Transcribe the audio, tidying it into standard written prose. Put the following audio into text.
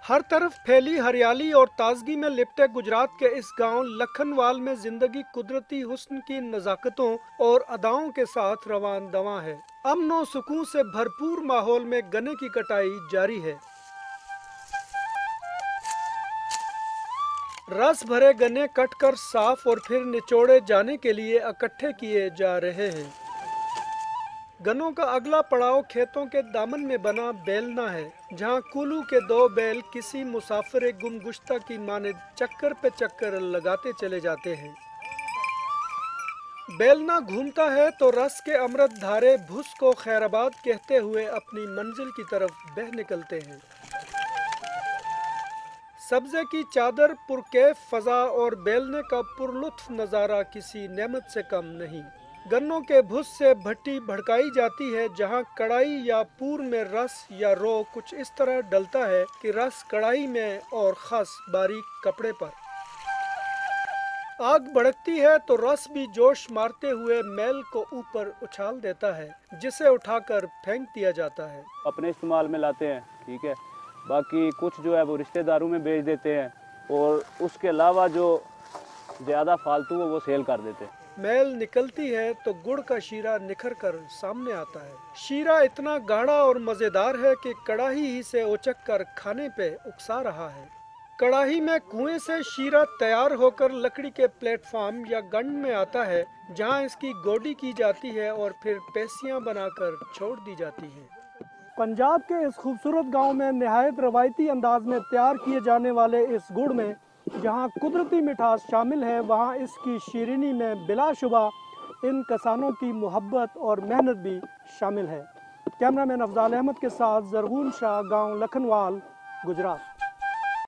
हर तरफ फैली हरियाली और ताजगी में लिपटे गुजरात के इस गांव लखनवाल में जिंदगी कुदरती हुस्न की नजाकतों और अदाओं के साथ रवान दवा है। अमन और सुकून से भरपूर माहौल में गन्ने की कटाई जारी है। रस भरे गन्ने कटकर साफ और फिर निचोड़े जाने के लिए इकट्ठे किए जा रहे हैं। गन्नों का अगला पड़ाव खेतों के दामन में बना बेलना है, जहां कुल्लू के दो बैल किसी मुसाफिर गुमगुश्ता की मानिंद चक्कर पे चक्कर लगाते चले जाते हैं। बेलना घूमता है तो रस के अमृत धारे भुस को खैराबाद कहते हुए अपनी मंजिल की तरफ बह निकलते हैं। सब्जे की चादर, पुरकैफ फजा और बेलने का पुरलुत्फ नज़ारा किसी नेमत से कम नहीं। गन्नों के भुस से भट्टी भड़काई जाती है, जहां कढ़ाई या पूर में रस या रो कुछ इस तरह डलता है कि रस कढ़ाई में और खस बारीक कपड़े पर। आग भड़कती है तो रस भी जोश मारते हुए मैल को ऊपर उछाल देता है, जिसे उठाकर फेंक दिया जाता है। अपने इस्तेमाल में लाते हैं, ठीक है। बाकी कुछ जो है वो रिश्तेदारों में बेच देते हैं और उसके अलावा जो ज़्यादा फालतू हो वो सेल कर देते हैं। मैल निकलती है तो गुड़ का शीरा निखर कर सामने आता है। शीरा इतना गाढ़ा और मज़ेदार है कि कड़ाही ही से उचक कर खाने पे उकसा रहा है। कड़ाही में कुएं से शीरा तैयार होकर लकड़ी के प्लेटफॉर्म या गंड में आता है, जहां इसकी गोडी की जाती है और फिर पेसियां बनाकर छोड़ दी जाती हैं। पंजाब के इस खूबसूरत गांव में निहायत रवायती अंदाज में तैयार किए जाने वाले इस गुड़ में जहां कुदरती मिठास शामिल है, वहां इसकी शीरीनी में बिलाशुबा इन किसानों की मोहब्बत और मेहनत भी शामिल है। कैमरामैन अफजाल अहमद के साथ जरगून शाह, गांव लखनवाल, गुजरात।